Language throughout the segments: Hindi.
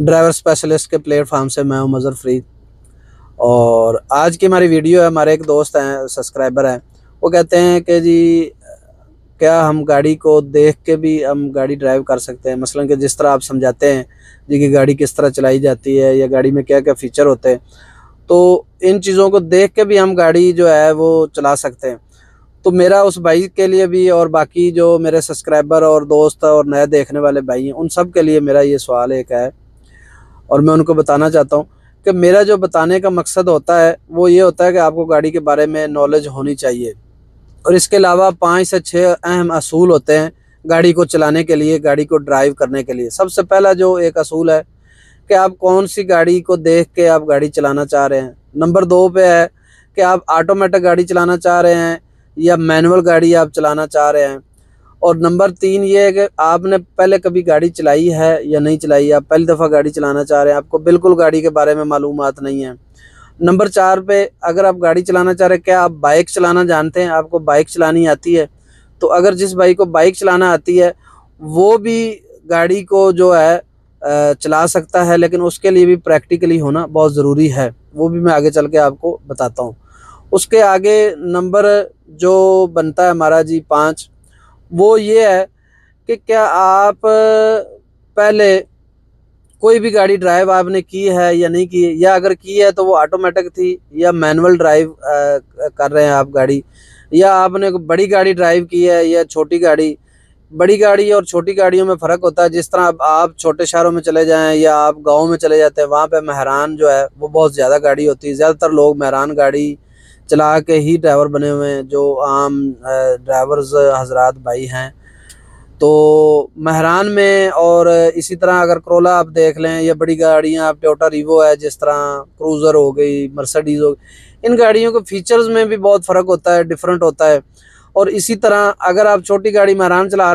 ड्राइवर स्पेशलिस्ट के प्लेटफॉर्म से मैं हूं मज़हर फरीद। और आज की हमारी वीडियो है, हमारे एक दोस्त हैं, सब्सक्राइबर हैं, वो कहते हैं कि जी क्या हम गाड़ी को देख के भी हम गाड़ी ड्राइव कर सकते हैं। मसलन कि जिस तरह आप समझाते हैं जी कि गाड़ी किस तरह चलाई जाती है या गाड़ी में क्या क्या फ़ीचर होते हैं, तो इन चीज़ों को देख के भी हम गाड़ी जो है वो चला सकते हैं। तो मेरा उस भाई के लिए भी और बाकी जो मेरे सब्सक्राइबर और दोस्त और नए देखने वाले भाई हैं, उन सब के लिए मेरा ये सवाल एक है और मैं उनको बताना चाहता हूँ कि मेरा जो बताने का मकसद होता है वो ये होता है कि आपको गाड़ी के बारे में नॉलेज होनी चाहिए। और इसके अलावा 5 से 6 अहम असूल होते हैं गाड़ी को चलाने के लिए, गाड़ी को ड्राइव करने के लिए। सबसे पहला जो एक असूल है कि आप कौन सी गाड़ी को देख के आप गाड़ी चलाना चाह रहे हैं। नंबर 2 पे है कि आप ऑटोमेटिक गाड़ी चलाना चाह रहे हैं या मैनुअल गाड़ी आप चलाना चाह रहे हैं। और नंबर 3 ये है कि आपने पहले कभी गाड़ी चलाई है या नहीं चलाई, आप पहली दफ़ा गाड़ी चलाना चाह रहे हैं, आपको बिल्कुल गाड़ी के बारे में मालूमात नहीं है। नंबर 4 पे अगर आप गाड़ी चलाना चाह रहे हैं, क्या आप बाइक चलाना जानते हैं, आपको बाइक चलानी आती है। तो अगर जिस भाई को बाइक चलाना आती है वो भी गाड़ी को जो है चला सकता है, लेकिन उसके लिए भी प्रैक्टिकली होना बहुत ज़रूरी है। वो भी मैं आगे चल के आपको बताता हूँ। उसके आगे नंबर जो बनता है हमारा जी 5, वो ये है कि क्या आप पहले कोई भी गाड़ी ड्राइव आपने की है या नहीं की है, या अगर की है तो वो ऑटोमेटिक थी या मैनुअल ड्राइव कर रहे हैं आप गाड़ी, या आपने बड़ी गाड़ी ड्राइव की है या छोटी गाड़ी। बड़ी गाड़ी और छोटी गाड़ियों में फ़र्क होता है। जिस तरह अब आप छोटे शहरों में चले जाएं या आप गाँव में चले जाते हैं, वहाँ पे मेहरान जो है वो बहुत ज़्यादा गाड़ी होती है। ज़्यादातर लोग मेहरान गाड़ी चला के ही ड्राइवर बने हुए हैं, जो आम ड्राइवर्स हजरात भाई हैं। तो मेहरान में और इसी तरह अगर करोला आप देख लें या बड़ी गाड़ियाँ, आप टोयोटा रीवो है, जिस तरह क्रूज़र हो गई, मर्सिडीज़ हो गई, इन गाड़ियों के फीचर्स में भी बहुत फ़र्क होता है, डिफरेंट होता है। और इसी तरह अगर आप छोटी गाड़ी मेहरान चला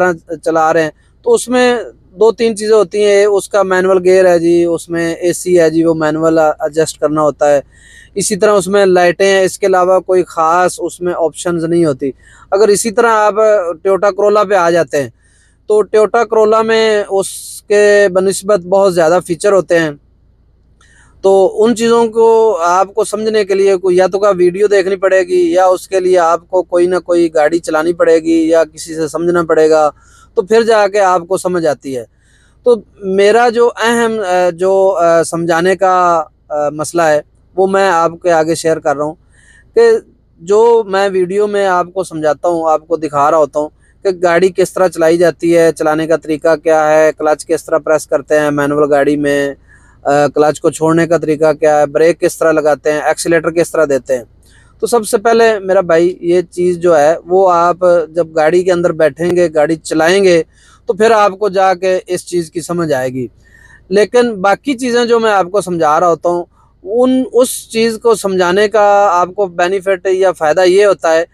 रहे हैं तो उसमें 2-3 चीज़ें होती हैं। उसका मैनुअल गियर है जी, उसमें एसी है जी, वो मैनुअल एडजस्ट करना होता है। इसी तरह उसमें लाइटें हैं, इसके अलावा कोई ख़ास उसमें ऑप्शंस नहीं होती। अगर इसी तरह आप टोयोटा करोला पे आ जाते हैं तो टोयोटा करोला में उसके बनिस्बत बहुत ज़्यादा फीचर होते हैं। तो उन चीज़ों को आपको समझने के लिए कोई या तो का वीडियो देखनी पड़ेगी, या उसके लिए आपको कोई ना कोई गाड़ी चलानी पड़ेगी या किसी से समझना पड़ेगा, तो फिर जाके आपको समझ आती है। तो मेरा जो अहम समझाने का मसला है वो मैं आपके आगे शेयर कर रहा हूँ कि जो मैं वीडियो में आपको समझाता हूँ, आपको दिखा रहा होता हूँ कि गाड़ी किस तरह चलाई जाती है, चलाने का तरीका क्या है, क्लच किस तरह प्रेस करते हैं मैनुअल गाड़ी में, क्लच को छोड़ने का तरीका क्या है, ब्रेक किस तरह लगाते हैं, एक्सीलेटर किस तरह देते हैं। तो सबसे पहले मेरा भाई ये चीज़ जो है वो आप जब गाड़ी के अंदर बैठेंगे, गाड़ी चलाएंगे, तो फिर आपको जाके इस चीज़ की समझ आएगी। लेकिन बाकी चीज़ें जो मैं आपको समझा रहा होता हूँ, उस चीज़ को समझाने का आपको बेनिफिट या फ़ायदा ये होता है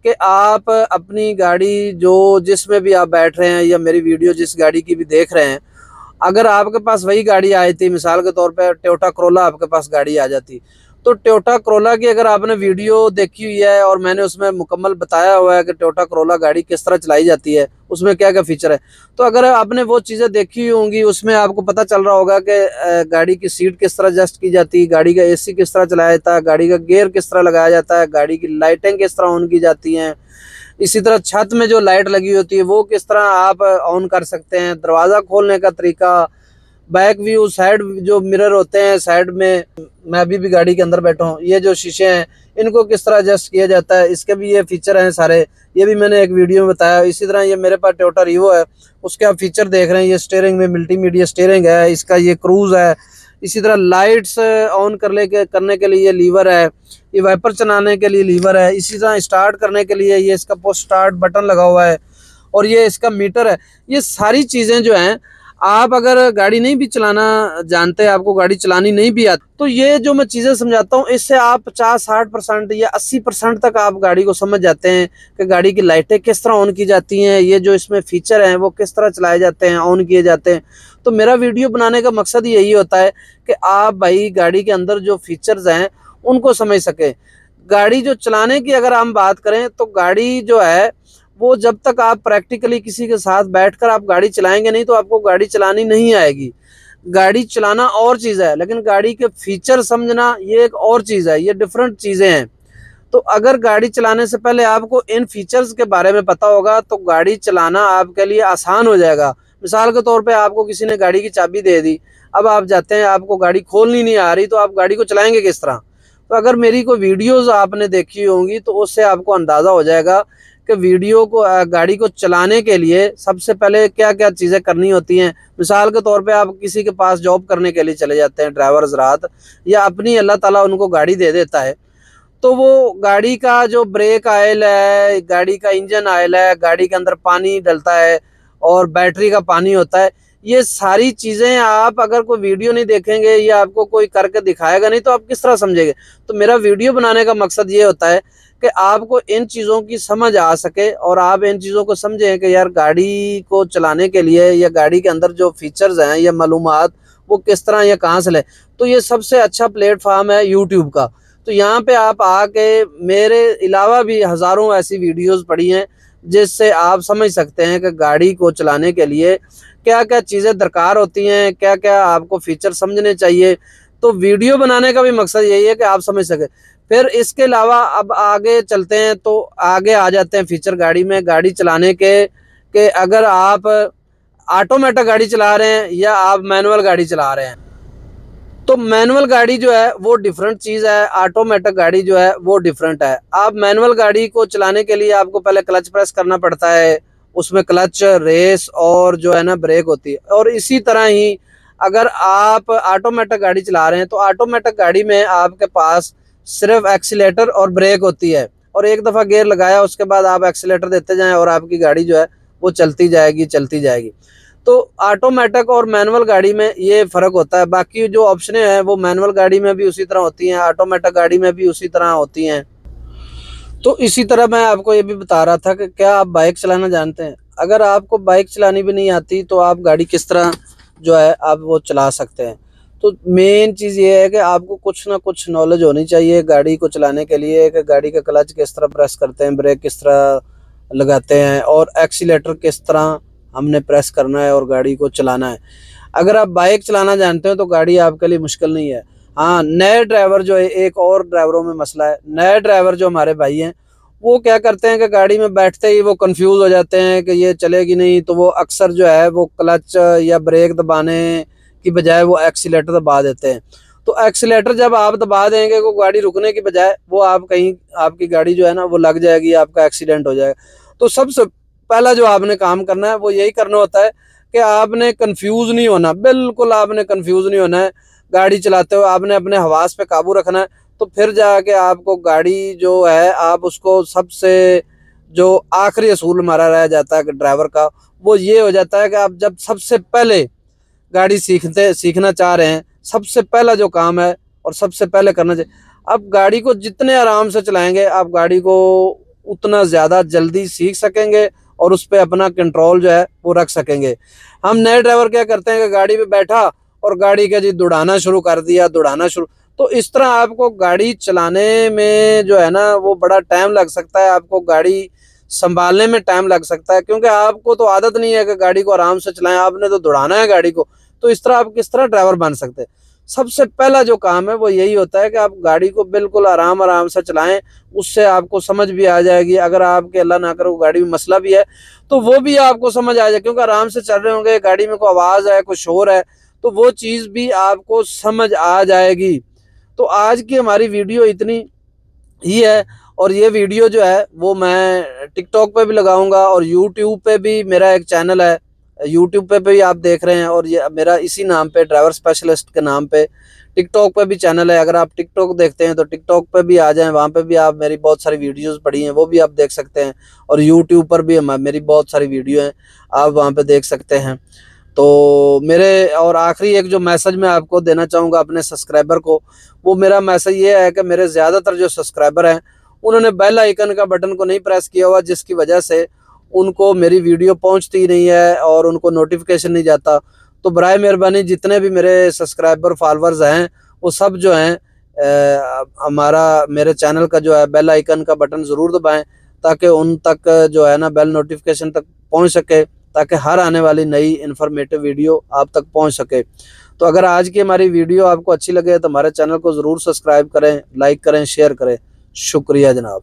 कि आप अपनी गाड़ी जो जिसमें भी आप बैठ रहे हैं या मेरी वीडियो जिस गाड़ी की भी देख रहे हैं, अगर आपके पास वही गाड़ी आई थी, मिसाल के तौर पे टोयोटा करोला आपके पास गाड़ी आ जाती, तो टोयोटा करोला की अगर आपने वीडियो देखी हुई है और मैंने उसमें मुकम्मल बताया हुआ है कि टोयोटा करोला गाड़ी किस तरह चलाई जाती है, उसमें क्या क्या फ़ीचर है, तो अगर आपने वो चीज़ें देखी हुई होंगी, उसमें आपको पता चल रहा होगा कि गाड़ी की सीट किस तरह एडजस्ट की जाती है, गाड़ी का एसी किस तरह चलाया जाता है, गाड़ी का गियर किस तरह लगाया जाता है, गाड़ी की लाइटें किस तरह ऑन की जाती हैं। इसी तरह छत में जो लाइट लगी होती है वो किस तरह आप ऑन कर सकते हैं, दरवाज़ा खोलने का तरीका, बैक व्यू, साइड जो मिरर होते हैं साइड में, मैं अभी भी गाड़ी के अंदर बैठा हूँ, ये जो शीशे हैं इनको किस तरह एडजस्ट किया जाता है, इसके भी ये फीचर हैं सारे, ये भी मैंने एक वीडियो में बताया। इसी तरह ये मेरे पास टोयोटा रीवो है, उसके आप फीचर देख रहे हैं, ये स्टीयरिंग में मल्टीमीडिया स्टीयरिंग है, इसका ये क्रूज़ है। इसी तरह लाइट्स ऑन करने के लिए ये लीवर है, ये वाइपर चलाने के लिए लीवर है। इसी तरह स्टार्ट करने के लिए ये इसका पुश स्टार्ट बटन लगा हुआ है, और ये इसका मीटर है। ये सारी चीज़ें जो हैं, आप अगर गाड़ी नहीं भी चलाना जानते, आपको गाड़ी चलानी नहीं भी आती, तो ये जो मैं चीज़ें समझाता हूँ इससे आप 50-60% या 80% तक आप गाड़ी को समझ जाते हैं कि गाड़ी की लाइटें किस तरह ऑन की जाती हैं, ये जो इसमें फ़ीचर हैं वो किस तरह चलाए जाते हैं, ऑन किए जाते हैं। तो मेरा वीडियो बनाने का मकसद यही होता है कि आप भाई गाड़ी के अंदर जो फीचर्स हैं उनको समझ सकें। गाड़ी जो चलाने की अगर हम बात करें तो गाड़ी जो है वो जब तक आप प्रैक्टिकली किसी के साथ बैठकर आप गाड़ी चलाएंगे नहीं तो आपको गाड़ी चलानी नहीं आएगी। गाड़ी चलाना और चीज़ है, लेकिन गाड़ी के फीचर समझना ये एक और चीज़ है, ये डिफरेंट चीज़ें हैं। तो अगर गाड़ी चलाने से पहले आपको इन फीचर्स के बारे में पता होगा तो गाड़ी चलाना आपके लिए आसान हो जाएगा। मिसाल के तौर पे आपको किसी ने गाड़ी की चाबी दे दी, अब आप जाते हैं, आपको गाड़ी खोलनी नहीं आ रही, तो आप गाड़ी को चलाएंगे किस तरह? तो अगर मेरी कोई वीडियोस आपने देखी होंगी तो उससे आपको अंदाज़ा हो जाएगा कि गाड़ी को चलाने के लिए सबसे पहले क्या क्या चीज़ें करनी होती हैं। मिसाल के तौर पे आप किसी के पास जॉब करने के लिए चले जाते हैं, ड्राइवर हज़रात, या अपनी अल्लाह ताला उनको गाड़ी दे देता है, तो वो गाड़ी का जो ब्रेक ऑयल है, गाड़ी का इंजन ऑयल है, गाड़ी के अंदर पानी डलता है और बैटरी का पानी होता है, ये सारी चीज़ें आप अगर कोई वीडियो नहीं देखेंगे या आपको कोई करके दिखाएगा नहीं तो आप किस तरह समझेंगे? तो मेरा वीडियो बनाने का मकसद ये होता है कि आपको इन चीज़ों की समझ आ सके और आप इन चीज़ों को समझें कि यार गाड़ी को चलाने के लिए या गाड़ी के अंदर जो फीचर्स हैं या मालूमात वो किस तरह या कहाँ से लें। तो ये सबसे अच्छा प्लेटफॉर्म है यूट्यूब का। तो यहाँ पे आप आके मेरे अलावा भी हज़ारों ऐसी वीडियोस पड़ी हैं जिससे आप समझ सकते हैं कि गाड़ी को चलाने के लिए क्या क्या चीज़ें दरकार होती हैं, क्या क्या आपको फीचर समझने चाहिए। तो वीडियो बनाने का भी मकसद यही है कि आप समझ सकें। फिर इसके अलावा अब आगे चलते हैं, तो आगे आ जाते हैं फीचर गाड़ी में, गाड़ी चलाने के अगर आप ऑटोमेटिक गाड़ी चला रहे हैं या आप मैनुअल गाड़ी चला रहे हैं। तो मैनुअल गाड़ी जो है वो डिफरेंट चीज़ है, ऑटोमेटिक गाड़ी जो है वो डिफरेंट है। आप मैनुअल गाड़ी को चलाने के लिए आपको पहले क्लच प्रेस करना पड़ता है, उसमें क्लच, रेस और जो है ना ब्रेक होती है। और इसी तरह ही अगर आप ऑटोमेटिक गाड़ी चला रहे हैं तो ऑटोमेटिक गाड़ी में आपके पास सिर्फ एक्सीलेटर और ब्रेक होती है, और एक दफ़ा गियर लगाया उसके बाद आप एक्सीलेटर देते जाएं और आपकी गाड़ी जो है वो चलती जाएगी चलती जाएगी। तो ऑटोमेटिक और मैनुअल गाड़ी में ये फ़र्क होता है। बाकी जो ऑप्शनें हैं वो मैनुअल गाड़ी में भी उसी तरह होती हैं, ऑटोमेटिक गाड़ी में भी उसी तरह होती हैं। तो इसी तरह मैं आपको ये भी बता रहा था कि क्या आप बाइक चलाना जानते हैं? अगर आपको बाइक चलानी भी नहीं आती तो आप गाड़ी किस तरह जो है आप वो चला सकते हैं? तो मेन चीज़ ये है कि आपको कुछ ना कुछ नॉलेज होनी चाहिए गाड़ी को चलाने के लिए, कि गाड़ी का क्लच किस तरह प्रेस करते हैं, ब्रेक किस तरह लगाते हैं और एक्सीलेटर किस तरह हमने प्रेस करना है और गाड़ी को चलाना है। अगर आप बाइक चलाना जानते हो तो गाड़ी आपके लिए मुश्किल नहीं है। हाँ, नए ड्राइवर जो है, एक और ड्राइवरों में मसला है, नए ड्राइवर जो हमारे भाई हैं वो क्या करते हैं कि गाड़ी में बैठते ही वो कंफ्यूज हो जाते हैं कि ये चलेगी नहीं, तो वो अक्सर जो है वो क्लच या ब्रेक दबाने की बजाय वो एक्सीलेटर दबा देते हैं। तो एक्सीलेटर जब आप दबा देंगे वो गाड़ी रुकने की बजाय वो आप कहीं, आपकी गाड़ी जो है ना वो लग जाएगी, आपका एक्सीडेंट हो जाएगा। तो सबसे पहला जो आपने काम करना है वो यही करना होता है कि आपने कंफ्यूज नहीं होना, बिल्कुल आपने कंफ्यूज नहीं होना है। गाड़ी चलाते हुए आपने अपने हवास पे काबू रखना है, तो फिर जाके आपको गाड़ी जो है आप उसको सबसे जो आखिरी असूल हमारा रह जाता है कि ड्राइवर का, वो ये हो जाता है कि आप जब सबसे पहले गाड़ी सीखना चाह रहे हैं, सबसे पहला जो काम है और सबसे पहले करना चाहिए, आप गाड़ी को जितने आराम से चलाएंगे आप गाड़ी को उतना ज़्यादा जल्दी सीख सकेंगे और उस पर अपना कंट्रोल जो है वो रख सकेंगे। हम नए ड्राइवर क्या करते हैं कि गाड़ी पे बैठा और गाड़ी का जी दौड़ाना शुरू कर दिया, दौड़ाना शुरू। तो इस तरह आपको गाड़ी चलाने में जो है ना वो बड़ा टाइम लग सकता है, आपको गाड़ी संभालने में टाइम लग सकता है, क्योंकि आपको तो आदत नहीं है कि गाड़ी को आराम से चलाएं, आपने तो दौड़ाना है गाड़ी को। तो इस तरह आप किस तरह ड्राइवर बन सकते हैं? सबसे पहला जो काम है वो यही होता है कि आप गाड़ी को बिल्कुल आराम आराम से चलाएं, उससे आपको समझ भी आ जाएगी। अगर आपके अल्लाह ना करे गाड़ी में मसला भी है तो वो भी आपको समझ आ जाए, क्योंकि आराम से चल रहे होंगे, गाड़ी में कोई आवाज़ है, कोई शोर है, तो वो चीज़ भी आपको समझ आ जाएगी। तो आज की हमारी वीडियो इतनी ही है, और ये वीडियो जो है वो मैं टिकटॉक पे भी लगाऊंगा और यूट्यूब पे भी मेरा एक चैनल है, यूट्यूब पे भी आप देख रहे हैं, और ये मेरा इसी नाम पे ड्राइवर स्पेशलिस्ट के नाम पे टिकटॉक पे भी चैनल है। अगर आप टिकटॉक देखते हैं तो टिकटॉक पे भी आ जाएं, वहाँ पे भी आप मेरी बहुत सारी वीडियोस पड़ी हैं वो भी आप देख सकते हैं, और यूट्यूब पर भी मेरी बहुत सारी वीडियो हैं आप वहाँ पे देख सकते हैं। तो मेरे और आखिरी एक जो मैसेज मैं आपको देना चाहूँगा अपने सब्सक्राइबर को, वो मेरा मैसेज ये है कि मेरे ज़्यादातर जो सब्सक्राइबर हैं उन्होंने बेल आइकन का बटन को नहीं प्रेस किया हुआ, जिसकी वजह से उनको मेरी वीडियो पहुंचती ही नहीं है और उनको नोटिफिकेशन नहीं जाता। तो बराए मेहरबानी जितने भी मेरे सब्सक्राइबर फॉलोअर्स हैं वो सब जो हैं हमारा मेरे चैनल का जो है बेल आइकन का बटन ज़रूर दबाएं, ताकि उन तक जो है ना बेल नोटिफिकेशन तक पहुंच सके, ताकि हर आने वाली नई इन्फॉर्मेटिव वीडियो आप तक पहुंच सके। तो अगर आज की हमारी वीडियो आपको अच्छी लगे तो हमारे चैनल को ज़रूर सब्सक्राइब करें, लाइक करें, शेयर करें। शुक्रिया जनाब।